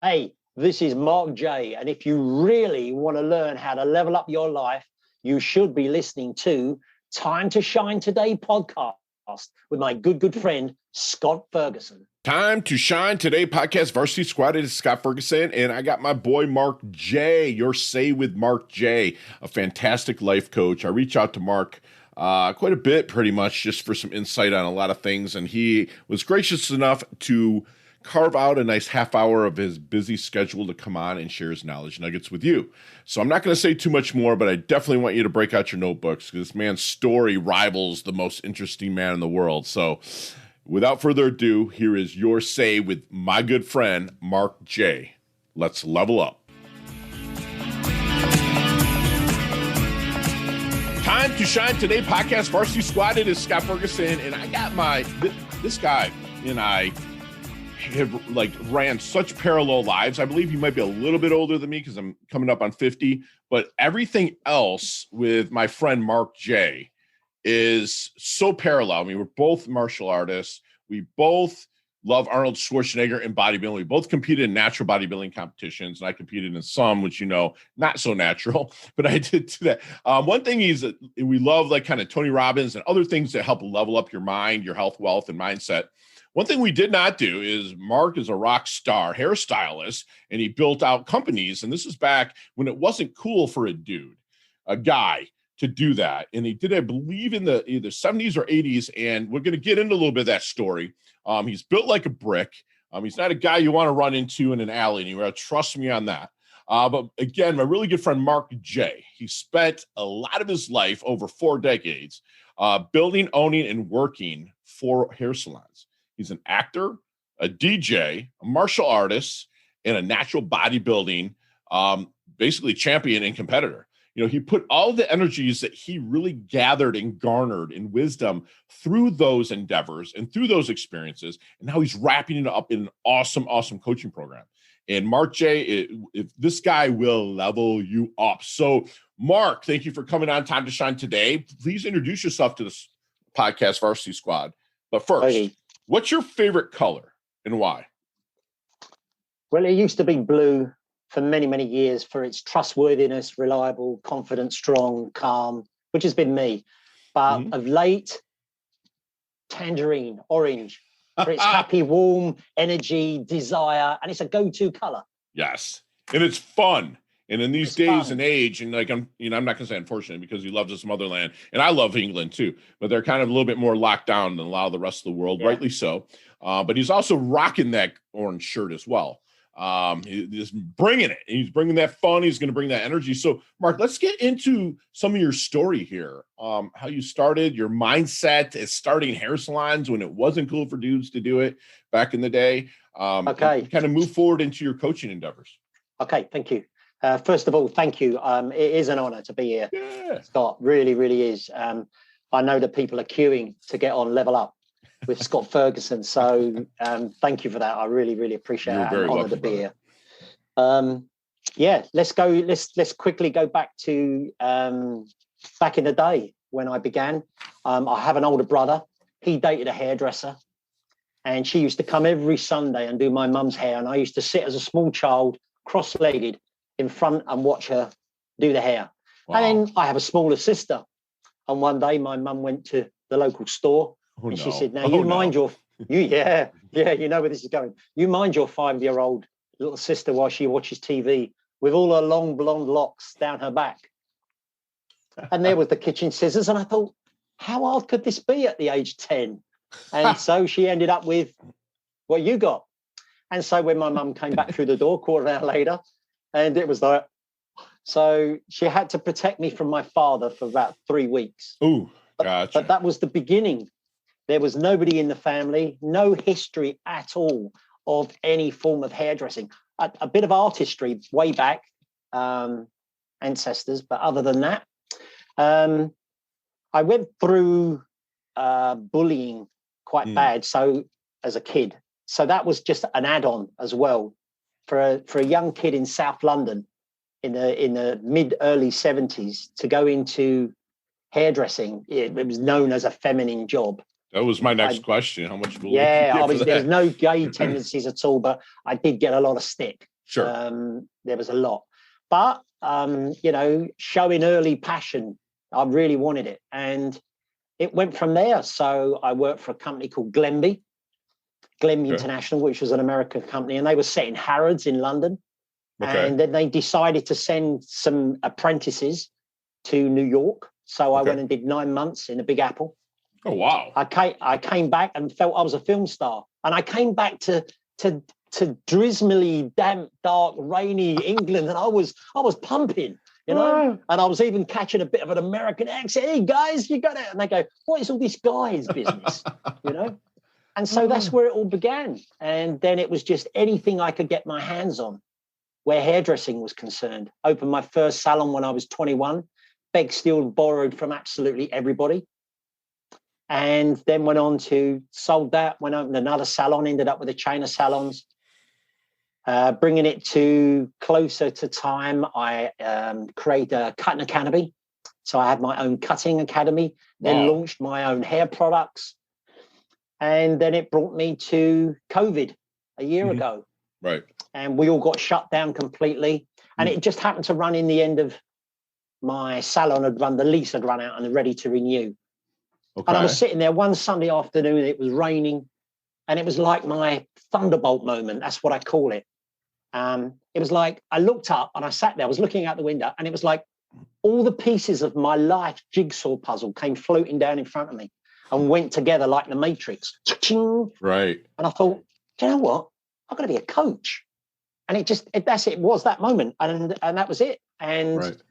Hey, this is Marc Jay, and if you really want to learn how to level up your life, you should be listening to Time to Shine Today podcast with my good friend, Scott Ferguson. Time to Shine Today podcast, Varsity Squad. It is Scott Ferguson, and I got my boy Marc Jay, your Say with Marc Jay, a fantastic life coach. I reach out to Marc quite a bit, pretty much, just for some insight on a lot of things, and he was gracious enough to carve out a nice half hour of his busy schedule to come on and share his knowledge nuggets with you. So I'm not going to say too much more, but I definitely want you to break out your notebooks because this man's story rivals the most interesting man in the world. So without further ado, here is your Say with my good friend, Marc Jay. Let's level up. Time to Shine Today podcast, Varsity Squad. It is Scott Ferguson, and I got this guy and I have ran such parallel lives. I believe he might be a little bit older than me because I'm coming up on 50, but everything else with my friend Marc Jay is so parallel. I mean, we're both martial artists. We both love Arnold Schwarzenegger in bodybuilding. We both competed in natural bodybuilding competitions, and I competed in some, which, not so natural, but I did do that. One thing is that we love kind of Tony Robbins and other things that help level up your mind, your health, wealth, and mindset. One thing we did not do is Marc is a rock star hairstylist, and he built out companies. And this is back when it wasn't cool for a guy to do that. And he did, I believe, in the either 70s or 80s. And we're going to get into a little bit of that story. He's built like a brick. He's not a guy you want to run into in an alley anywhere. Trust me on that. But again, my really good friend, Marc Jay, he spent a lot of his life, over 4 decades, building, owning, and working for hair salons. He's an actor, a DJ, a martial artist, and a natural bodybuilding, basically champion and competitor. He put all the energies that he really gathered and garnered in wisdom through those endeavors and through those experiences. And now he's wrapping it up in an awesome coaching program. And Marc Jay, this guy will level you up. So Marc, thank you for coming on Time to Shine today. Please introduce yourself to this podcast, Varsity Squad. But first, what's your favorite color and why? Well, it used to be blue for many years for its trustworthiness, reliable, confident, strong, calm, which has been me. But of late, tangerine, orange, for its happy, warm energy, desire, and it's a go-to color. Yes, and it's fun. And in these days and age, and I'm not going to say unfortunate because he loves his motherland, and I love England too, but they're kind of a little bit more locked down than a lot of the rest of the world, rightly so. But he's also rocking that orange shirt as well. He's bringing it. He's bringing that fun. He's going to bring that energy. So, Marc, let's get into some of your story here. How you started, your mindset at starting hair salons when it wasn't cool for dudes to do it back in the day. Kind of move forward into your coaching endeavors. Okay, thank you. First of all, thank you. It is an honor to be here, Scott. Really is. I know that people are queuing to get on Level Up with Scott Ferguson. So thank you for that. I really appreciate it. I'm honored to be here. Let's go. Let's quickly go back to back in the day when I began. I have an older brother. He dated a hairdresser, and she used to come every Sunday and do my mum's hair. And I used to sit as a small child, cross-legged, in front and watch her do the hair. Wow. And then I have a smaller sister. And one day my mum went to the local store and she said, you mind your, you know where this is going. You mind your 5-year-old little sister while she watches TV with all her long blonde locks down her back. And there was the kitchen scissors. And I thought, how hard could this be at the age 10? And so she ended up with what you got. And so when my mum came back through the door, quarter hour later, and it was like, so she had to protect me from my father for about 3 weeks. Ooh, gotcha. But that was the beginning. There was nobody in the family, no history at all of any form of hairdressing. A bit of artistry way back, ancestors, but other than that, I went through bullying quite bad. So as a kid, so that was just an add-on as well. For a young kid in South London in the mid-early 70s to go into hairdressing, it was known as a feminine job. That was my next question. How much will Yeah, you get for that? there was no gay tendencies at all, but I did get a lot of stick. Sure. There was a lot. But, you know, showing early passion, I really wanted it. And it went from there. So I worked for a company called Glenby International, which was an American company, and they were set in Harrods in London. Okay. And then they decided to send some apprentices to New York. So I went and did 9 months in the Big Apple. Oh, wow. I came back and felt I was a film star. And I came back to drizzly, damp, dark, rainy England, and I was pumping, you know. And I was even catching a bit of an American accent. Hey guys, you got it. And they go, what is all this guys business? You know? And so that's where it all began. And then it was just anything I could get my hands on where hairdressing was concerned. Opened my first salon when I was 21, begged, steal, borrowed from absolutely everybody. And then went on to sold that, went opened another salon, ended up with a chain of salons. Bringing it to closer to time, I created a cutting academy. So I had my own cutting academy, then launched my own hair products. And then it brought me to COVID a year ago. Right. And we all got shut down completely. And it just happened to run in the end of my salon the lease had run out and ready to renew. Okay. And I was sitting there one Sunday afternoon, it was raining, and it was like my thunderbolt moment. That's what I call it. It was like I looked up and I sat there, I was looking out the window, and it was like all the pieces of my life jigsaw puzzle came floating down in front of me and went together like the Matrix. Right. And I thought, do you know what? I've got to be a coach. And it was that moment. And that was it. And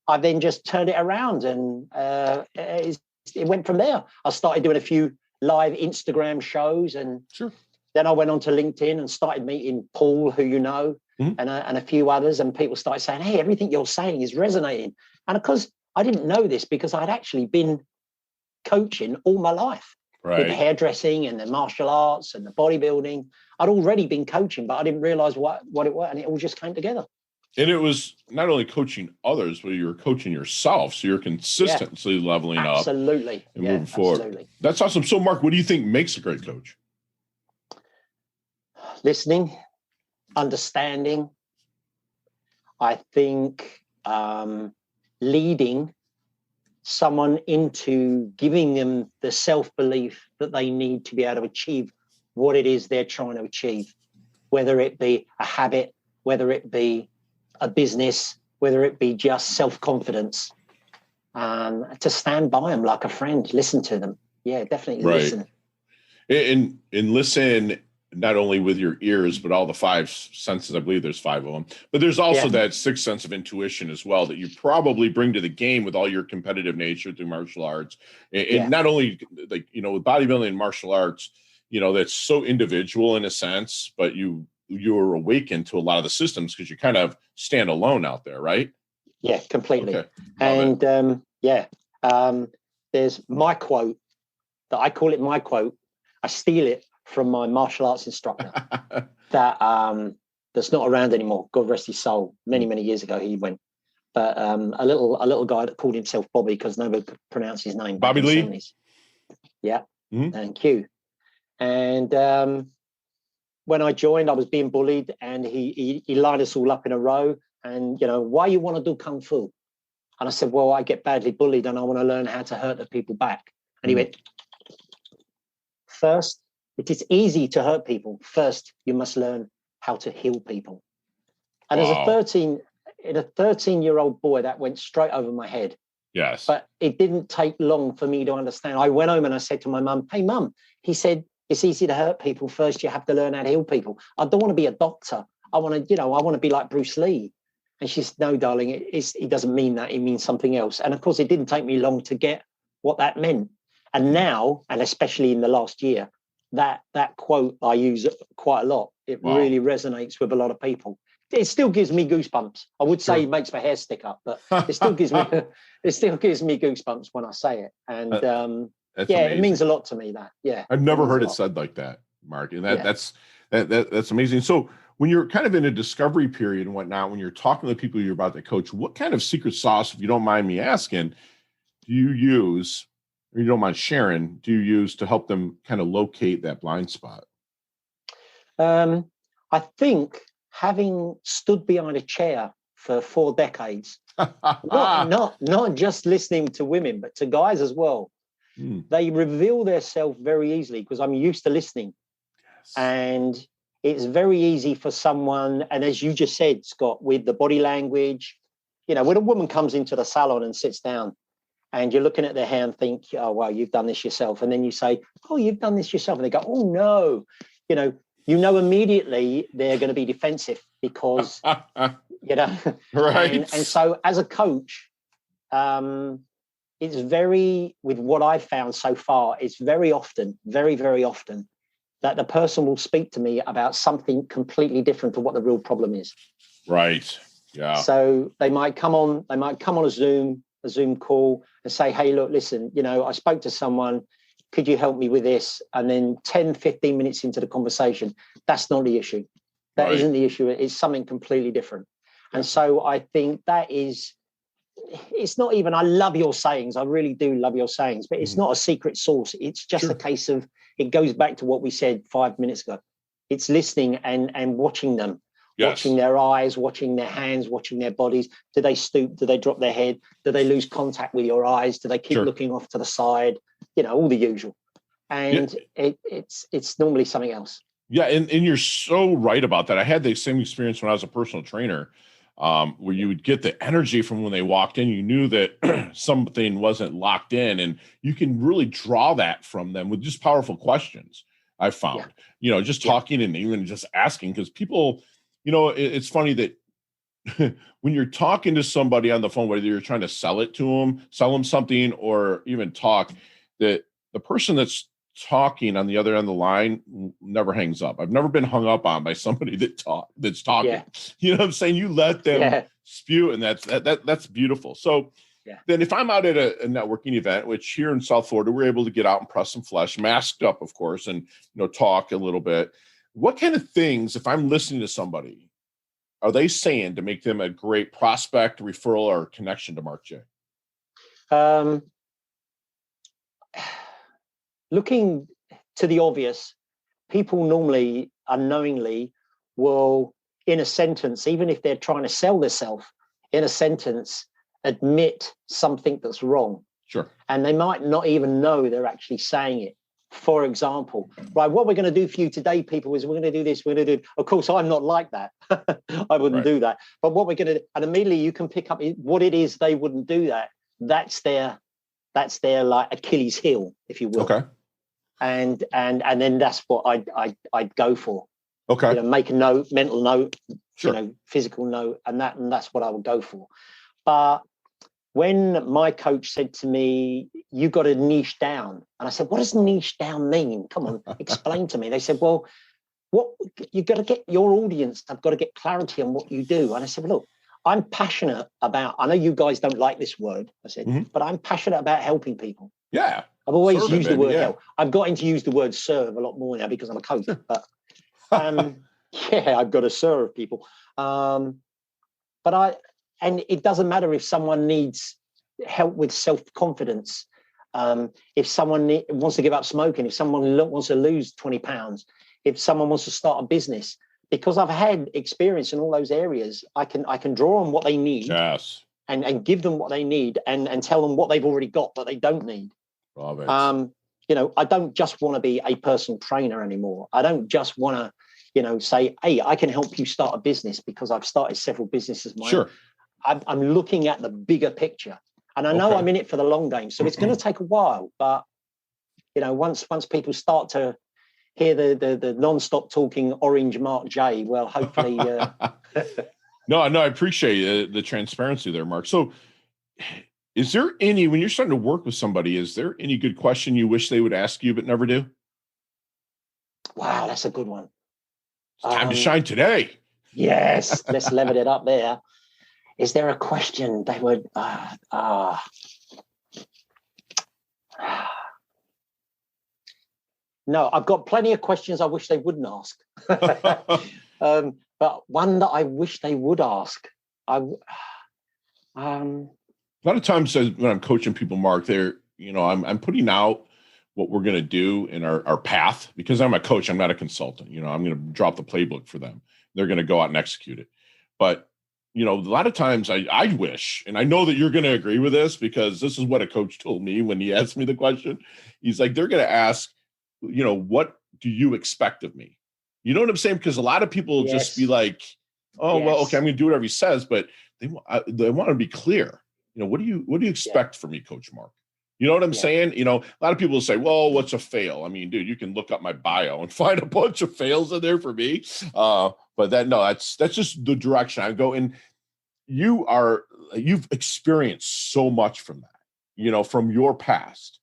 I then just turned it around, and it went from there. I started doing a few live Instagram shows, and then I went on to LinkedIn and started meeting Paul, who you know, and a few others, and people started saying, hey, everything you're saying is resonating. And of course, I didn't know this because I'd actually been coaching all my life with the hairdressing and the martial arts and the bodybuilding. I'd already been coaching, but I didn't realize what it was, and it all just came together. And it was not only coaching others, but you were coaching yourself. So you're consistently leveling up. And moving forward. Absolutely. That's awesome. So, Marc, what do you think makes a great coach? Listening, understanding. I think leading someone into giving them the self-belief that they need to be able to achieve what it is they're trying to achieve, whether it be a habit, whether it be a business, whether it be just self-confidence, to stand by them like a friend, listen to them. Yeah, definitely listen. And listen not only with your ears, but all the five senses. I believe there's 5 of them, but there's also that 6th sense of intuition as well that you probably bring to the game with all your competitive nature through martial arts. And not only like, you know, with bodybuilding and martial arts, you know, that's so individual in a sense, but you're awakened to a lot of the systems because you kind of stand alone out there, right? Yeah, completely. Okay. And there's my quote that I call it my quote. I steal it from my martial arts instructor that's not around anymore. God rest his soul. Many years ago he went. But a little guy that called himself Bobby because nobody could pronounce his name. Bobby Lee. 70s. Yeah. Thank you. And when I joined, I was being bullied, and he lined us all up in a row. And, you know, why you want to do Kung Fu? And I said, well, I get badly bullied and I want to learn how to hurt the people back. And he went, first, it is easy to hurt people. First, you must learn how to heal people. And as a 13-year-old boy, that went straight over my head. Yes. But it didn't take long for me to understand. I went home and I said to my mum, hey, Mum, he said, it's easy to hurt people. First, you have to learn how to heal people. I don't want to be a doctor. I want to be like Bruce Lee. And she said, no, darling, it doesn't mean that. It means something else. And of course, it didn't take me long to get what that meant. And now, and especially in the last year, that quote I use quite a lot. It really resonates with a lot of people. It still gives me goosebumps. I would say it makes my hair stick up, but it still gives me goosebumps when I say it. And that's amazing. It means a lot to me. That I've never heard it said like that, Marc, and that's amazing. So when you're kind of in a discovery period and whatnot, when you're talking to people you're about to coach, what kind of secret sauce, if you don't mind me asking, do you use or you don't mind sharing, do you use to help them kind of locate that blind spot? I think having stood behind a chair for 4 decades, not just listening to women, but to guys as well. They reveal themselves very easily because I'm used to listening. Yes. And it's very easy for someone, and as you just said, Scott, with the body language, when a woman comes into the salon and sits down and you're looking at their hair and think, oh, well, you've done this yourself. And then you say, oh, you've done this yourself. And they go, oh, no. Immediately they're going to be defensive because, right. And so as a coach, it's with what I've found so far, it's very often, very, very often that the person will speak to me about something completely different to what the real problem is. Right. Yeah. So they might come on a Zoom call and say, hey, look, listen, I spoke to someone, could you help me with this? And then 10, 15 minutes into the conversation, that's not the issue. That isn't the issue. It's something completely different. And so I think it's not even, I love your sayings. I really do love your sayings, but it's not a secret sauce. It's just a case of, it goes back to what we said 5 minutes ago. It's listening and watching them, watching their eyes, watching their hands, watching their bodies. Do they stoop? Do they drop their head? Do they lose contact with your eyes? Do they keep looking off to the side? All the usual. And it's normally something else. Yeah. And you're so right about that. I had the same experience when I was a personal trainer, where you would get the energy from when they walked in. You knew that something wasn't locked in, and you can really draw that from them with just powerful questions. I found, just talking and even just asking, because people, it's funny that when you're talking to somebody on the phone, whether you're trying to sell them something, or even talk, that the person that's talking on the other end of the line never hangs up. I've never been hung up on by somebody that's talking. Yeah. You know what I'm saying? You let them spew, and that's beautiful. So then if I'm out at a networking event, which here in South Florida, we're able to get out and press some flesh, masked up, of course, and talk a little bit. What kind of things, if I'm listening to somebody, are they saying to make them a great prospect, referral, or connection to Marc Jay? Looking to the obvious, people normally unknowingly will, in a sentence, even if they're trying to sell themselves, in a sentence, admit something that's wrong. Sure. And they might not even know they're actually saying it. For example, right, what we're going to do for you today, people, is we're going to do this, we're going to do, of course, I'm not like that. I wouldn't do that. But what we're going to do, and immediately you can pick up what it is they wouldn't do that. That's their like Achilles heel, if you will. Okay. And then that's what I'd go for. Okay. Make a note, mental note, physical note, and that's what I would go for. But when my coach said to me, you got to niche down, and I said, what does niche down mean? Come on, explain to me. They said, well, what you got to get your audience, I've got to get clarity on what you do. And I said, well, look, I'm passionate about, I know you guys don't like this word, I said, but I'm passionate about helping people. Yeah. I've always used the word help. I've got into use the word serve a lot more now because I'm a coach. But I've got to serve people. And it doesn't matter if someone needs help with self-confidence, if someone wants to give up smoking, if someone wants to lose 20 pounds, if someone wants to start a business, because I've had experience in all those areas, I can draw on what they need. Yes. And give them what they need and tell them what they've already got that they don't need. Love it. I don't just want to be a personal trainer anymore. I don't just want to, say, hey, I can help you start a business, because I've started several businesses myself. Sure. I'm looking at the bigger picture, and I know I'm in it for the long game. So it's going to take a while, but once people start to hear the non-stop talking orange Marc Jay, well, hopefully. No, I appreciate the transparency there, Marc. So is there any, when you're starting to work with somebody, is there any good question you wish they would ask you but never do? Wow, that's a good one. It's time to shine today. Yes, let's level it up there. Is there a question they would No, I've got plenty of questions I wish they wouldn't ask. But one that I wish they would ask, a lot of times when I'm coaching people, Marc, they're, I'm putting out what we're going to do in our path, because I'm a coach. I'm not a consultant. I'm going to drop the playbook for them. They're going to go out and execute it. But, a lot of times I wish, and I know that you're going to agree with this, because this is what a coach told me when he asked me the question. He's like, they're going to ask, what do you expect of me? You know what I'm saying? Because a lot of people just be like, oh, well, okay, I'm going to do whatever he says, but they want to be clear. What do you expect from me, Coach Mark? You know what I'm saying? A lot of people will say, well, what's a fail? I mean, dude, you can look up my bio and find a bunch of fails in there for me. But that's just the direction I go. And you've experienced so much from that, from your past.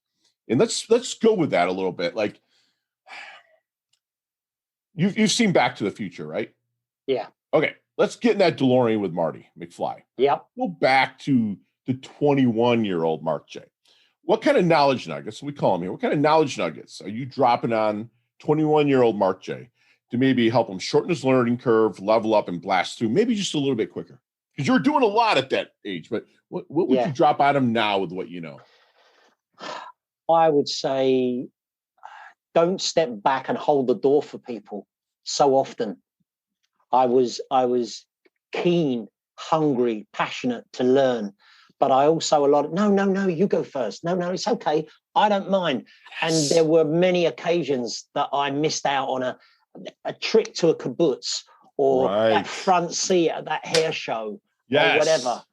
And let's go with that a little bit. Like, you've seen Back to the Future, right? Yeah. Okay. Let's get in that DeLorean with Marty McFly. Yep. Go back to the 21-year-old Marc Jay. What kind of knowledge nuggets, we call him here, what kind of knowledge nuggets are you dropping on 21-year-old Marc Jay to maybe help him shorten his learning curve, level up, and blast through maybe just a little bit quicker? Because you're doing a lot at that age, but what would you drop on him now with what you know? I would say, don't step back and hold the door for people so often. I was keen, hungry, passionate to learn, but I also no, you go first. No, it's okay. I don't mind. Yes. And there were many occasions that I missed out on a trip to a kibbutz or that front seat at that hair show or whatever,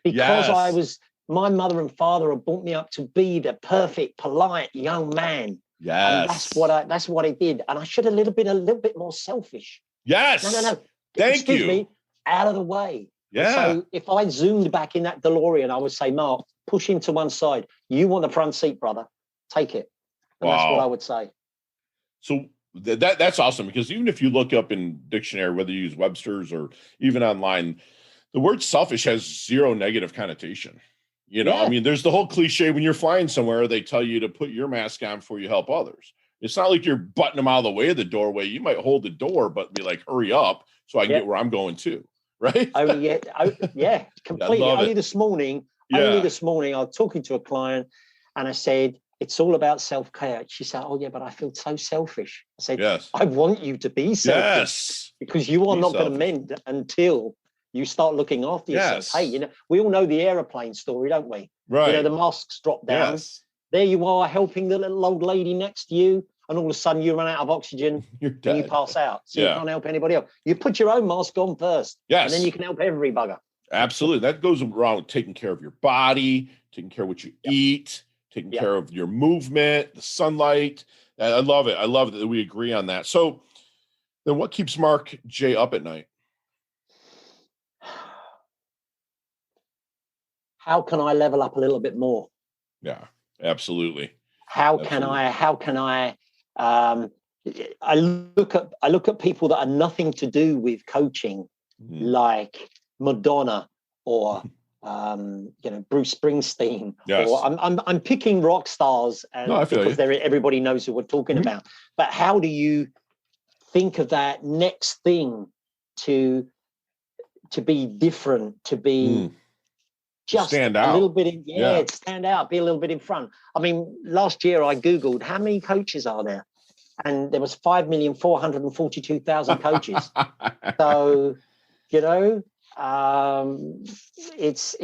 because my mother and father had brought me up to be the perfect, polite young man. Yes. And that's what I did. And I should have a little bit more selfish. Yes. No. Excuse me, out of the way. Yeah. So if I zoomed back in that DeLorean, I would say, Mark, push him to one side. You want the front seat, brother. Take it. And that's what I would say. So that's awesome, because even if you look up in dictionary, whether you use Webster's or even online, the word selfish has zero negative connotation. I mean, there's the whole cliche when you're flying somewhere, they tell you to put your mask on before you help others. It's not like you're butting them out of the way of the doorway. You might hold the door, but be like, hurry up so I can get where I'm going to. Right? Yeah, completely. Only this morning, I was talking to a client and I said, it's all about self-care. She said, oh yeah, but I feel so selfish. I said, yes. I want you to be selfish because you are not going to mend until you start looking after yourself. Yes. Hey, we all know the airplane story, don't we? Right. The masks drop down. Yes. There you are helping the little old lady next to you, and all of a sudden you run out of oxygen and you pass out. So you can't help anybody else. You put your own mask on first. Yes. And then you can help every bugger. Absolutely. That goes around taking care of your body, taking care of what you eat, taking care of your movement, the sunlight. I love it. I love that we agree on that. So then what keeps Marc Jay up at night? How can I level up a little bit more? Yeah, absolutely. How can I look at people that are nothing to do with coaching, like Madonna or Bruce Springsteen. Yes. Or I'm picking rock stars because everybody knows who we're talking about. But how do you think of that next thing to be different, to be just stand out a little bit stand out, be a little bit in front. I mean, last year I Googled how many coaches are there, and there was 5,442,000 coaches. So, it's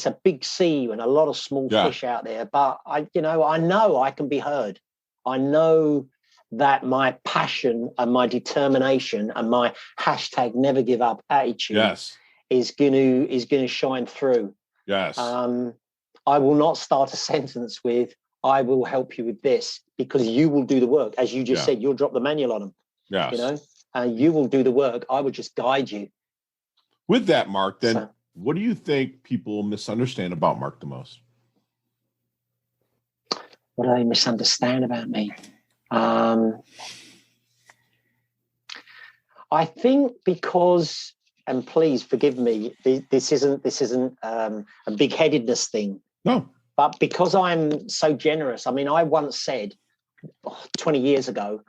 a big sea and a lot of small fish out there. But I know I can be heard. I know that my passion and my determination and my hashtag never give up attitude is going to shine through. Yes. I will not start a sentence with, I will help you with this, because you will do the work. As you just said, you'll drop the manual on them. Yes. And you will do the work. I will just guide you. With that, Mark, then what do you think people misunderstand about Mark the most? What do they misunderstand about me? I think because, and please forgive me, this isn't a big-headedness thing. No. But because I'm so generous, I mean, I once said 20 years ago,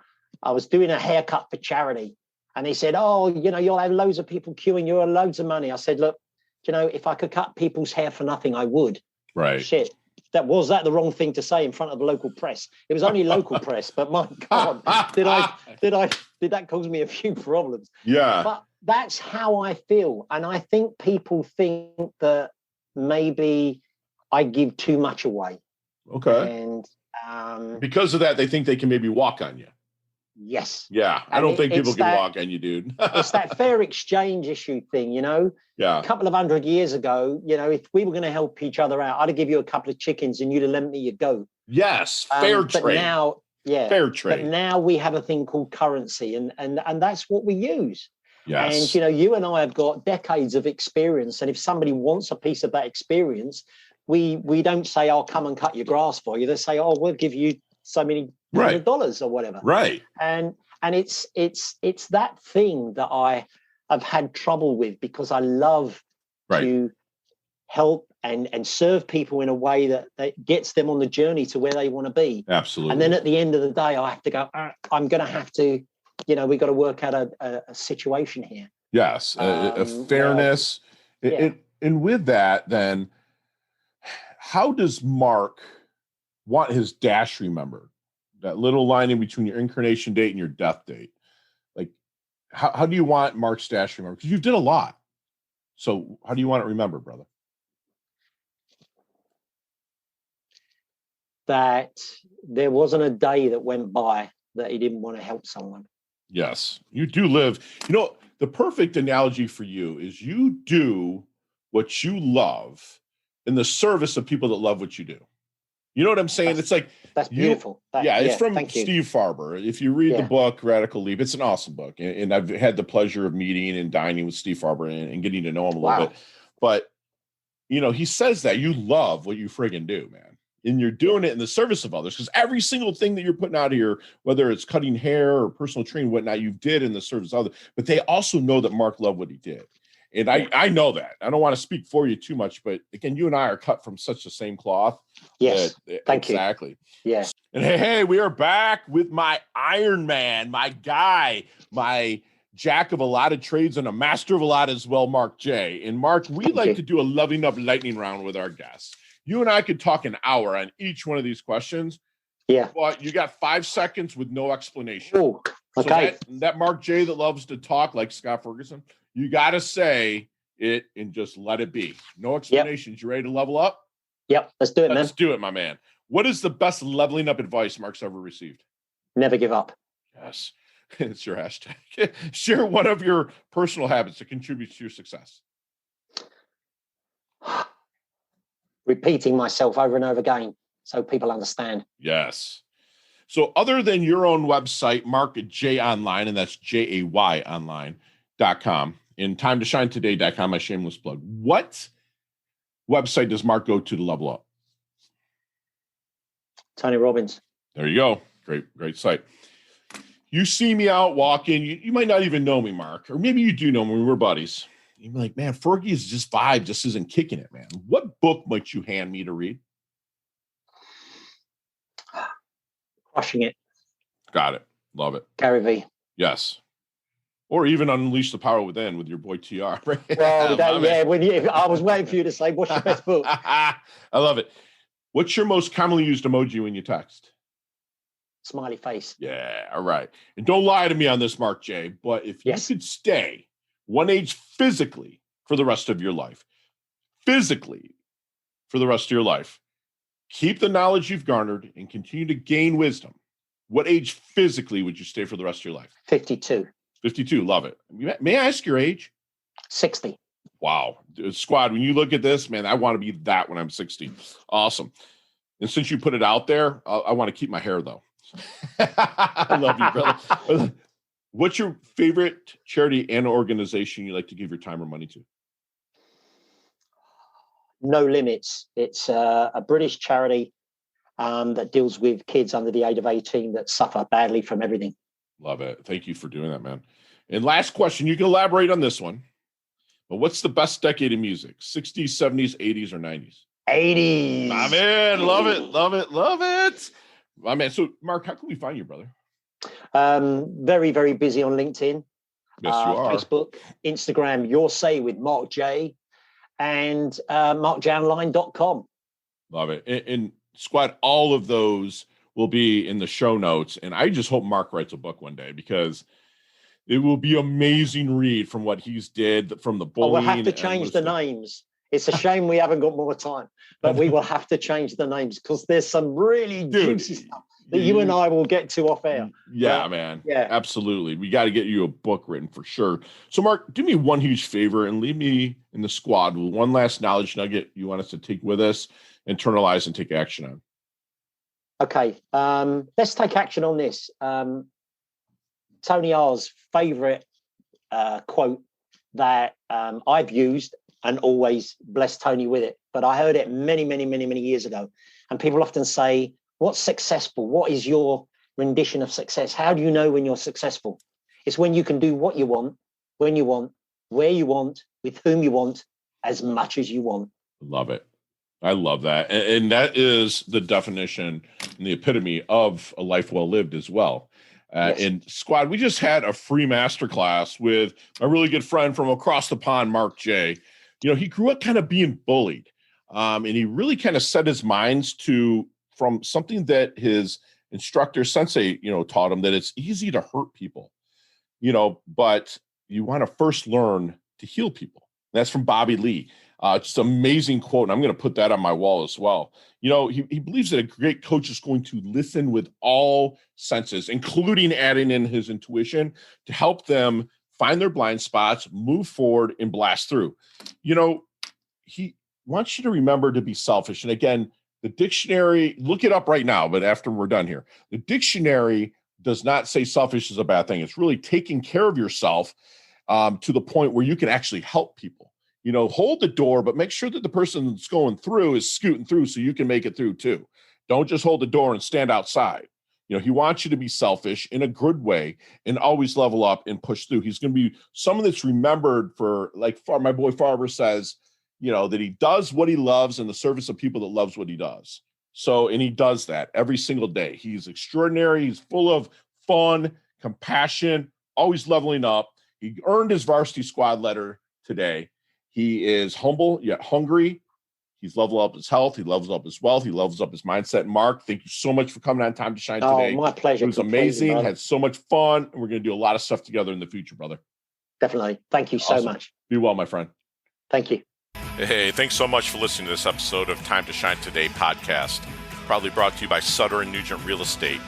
I was doing a haircut for charity, and they said, oh, you'll have loads of people queuing, you'll have loads of money. I said, look, if I could cut people's hair for nothing, I would. Right. Shit. was that the wrong thing to say in front of the local press? It was only local press, but my God, did that cause me a few problems? Yeah. But that's how I feel. And I think people think that maybe I give too much away. Okay. And because of that, they think they can maybe walk on you. yes. Yeah. I don't think people can walk on you, dude. It's that fair exchange issue thing, you know? Yeah. A couple of 100 years ago, you know, if we were going to help each other out, I'd have give you a couple of chickens and you'd have lent me your goat. Yes. Fair but trade. Now, yeah. Fair trade. But now we have a thing called currency, and that's what we use. Yes. And, you know, you and I have got decades of experience. And if somebody wants a piece of that experience, we don't say, "I'll come and cut your grass for you." They say, "Oh, we'll give you so many $100 or whatever." Right. And it's that thing that I have had trouble with, because I love to help and serve people in a way that gets them on the journey to where they want to be. Absolutely. And then at the end of the day, I have to go, I'm going to have to, you know, we've got to work out a situation here. Yes. A fairness. And with that, then, how does Mark want his dash remembered? That little line in between your incarnation date and your death date. Like, how do you want Mark's dash remembered? Because you did a lot. So how do you want it remembered, brother? That there wasn't a day that went by that he didn't want to help someone. Yes, you do live. You know, the perfect analogy for you is you do what you love in the service of people that love what you do. You know what I'm saying? It's like, that's beautiful. It's from Steve Farber. If you read the book Radical Leap, it's an awesome book. And I've had the pleasure of meeting and dining with Steve Farber and getting to know him a little bit. But, you know, he says that you love what you friggin' do, man. And you're doing it in the service of others, because every single thing that you're putting out here, whether it's cutting hair or personal training, whatnot, you did in the service of others. But they also know that Mark loved what he did. And I know that. I don't want to speak for you too much, but again, you and I are cut from such the same cloth. Yes. Thank you. Exactly. Yeah. And hey, we are back with my Iron Man, my guy, my jack of a lot of trades and a master of a lot as well, Marc Jay. And Mark, we like to do a loving up lightning round with our guests. You and I could talk an hour on each one of these questions. Yeah. But you got 5 seconds with no explanation. Oh, okay. So that Marc Jay that loves to talk like Scott Ferguson, you got to say it and just let it be. No explanations. You ready to level up? Yep. Let's do it, man. Let's do it, my man. What is the best leveling up advice Mark's ever received? Never give up. Yes. It's your hashtag. Share one of your personal habits that contributes to your success. Repeating myself over and over again so people understand. Yes. So other than your own website, Marc Jay Online, and that's JAY online.com, and timetoshinetoday.com, my shameless plug. What website does Mark go to level up? Tony Robbins. There you go. Great site. You see me out walking. You might not even know me, Mark, or maybe you do know me. We're buddies. You'd be like, man, Fergie is just vibe, just isn't kicking it, man. What book might you hand me to read? Crushing It. Got it. Love it. Gary V. Yes. Or even Unleash the Power Within with your boy TR. Right? Well, I was waiting for you to say, what's your best book? I love it. What's your most commonly used emoji when you text? Smiley face. Yeah, all right. And don't lie to me on this, Marc Jay, but if you could stay one age physically for the rest of your life, keep the knowledge you've garnered and continue to gain wisdom, what age physically would you stay for the rest of your life? 52. 52, love it. May I ask your age? 60. Wow. Squad, when you look at this, man, I want to be that when I'm 60. Awesome. And since you put it out there, I want to keep my hair, though. I love you, brother. What's your favorite charity and organization you like to give your time or money to? No Limits. It's a British charity that deals with kids under the age of 18 that suffer badly from everything. Love it. Thank you for doing that, man. And last question, you can elaborate on this one, but what's the best decade of music? 60s, 70s, 80s, or 90s? 80s. My man, love it. My man. So, Mark, how can we find you, brother? Very, very busy on LinkedIn. Yes, you are. Facebook, Instagram, Your Say with Marc Jay, and marcjayonline.com. Love it. And Squad, all of those will be in the show notes. And I just hope Marc writes a book one day, because it will be amazing read from what he's did, from the bullying. We'll have to change the names. It's a shame we haven't got more time, but we will have to change the names, because there's some really juicy stuff that you and I will get to off air. Yeah, man. Yeah, absolutely. We got to get you a book written for sure. So, Marc, do me one huge favor and leave me in the squad with one last knowledge nugget you want us to take with us, internalize, and take action on. Okay. Let's take action on this. Tony R's favorite quote that I've used and always blessed Tony with it, but I heard it many, many, many, many years ago. And people often say, what's successful? What is your rendition of success? How do you know when you're successful? It's when you can do what you want, when you want, where you want, with whom you want, as much as you want. Love it. I love that. And that is the definition and the epitome of a life well lived as well. Yes. And Squad, we just had a free masterclass with a really good friend from across the pond, Marc Jay. You know, he grew up kind of being bullied. And he really kind of set his minds from something that his instructor sensei, taught him, that it's easy to hurt people, but you want to first learn to heal people. That's from Bobby Lee. Just an amazing quote. And I'm going to put that on my wall as well. He believes that a great coach is going to listen with all senses, including adding in his intuition, to help them find their blind spots, move forward, and blast through. He wants you to remember to be selfish. And again, the dictionary, look it up right now, but after we're done here, the dictionary does not say selfish is a bad thing. It's really taking care of yourself to the point where you can actually help people. Hold the door, but make sure that the person that's going through is scooting through so you can make it through too. Don't just hold the door and stand outside. He wants you to be selfish in a good way and always level up and push through. He's going to be someone that's remembered for, like my boy Farber says, that he does what he loves in the service of people that loves what he does. So, and he does that every single day. He's extraordinary. He's full of fun, compassion, always leveling up. He earned his varsity squad letter today. He is humble yet hungry. He's leveled up his health. He levels up his wealth. He levels up his mindset. Marc, thank you so much for coming on Time to Shine today. Oh, my pleasure. It was amazing. Had so much fun. And we're going to do a lot of stuff together in the future, brother. Definitely. Thank you so much. Be well, my friend. Thank you. Hey, thanks so much for listening to this episode of Time to Shine Today podcast. Proudly brought to you by Sutter & Nugent Real Estate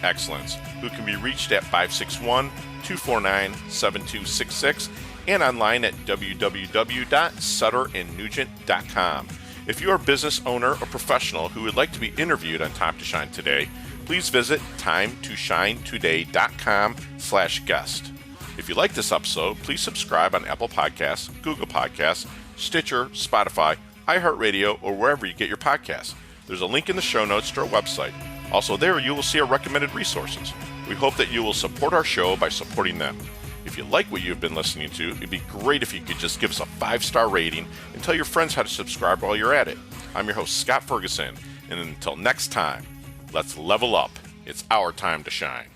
Excellence, who can be reached at 561-249-7266 and online at www.sutterandnugent.com. If you are a business owner or professional who would like to be interviewed on Time to Shine Today, please visit timetoshinetoday.com/guest. If you like this episode, please subscribe on Apple Podcasts, Google Podcasts, Stitcher, Spotify, iHeartRadio, or wherever you get your podcasts. There's a link in the show notes to our website. Also there, you will see our recommended resources. We hope that you will support our show by supporting them. If you like what you've been listening to, it'd be great if you could just give us a 5-star rating and tell your friends how to subscribe while you're at it. I'm your host, Scott Ferguson, and until next time, let's level up. It's our time to shine.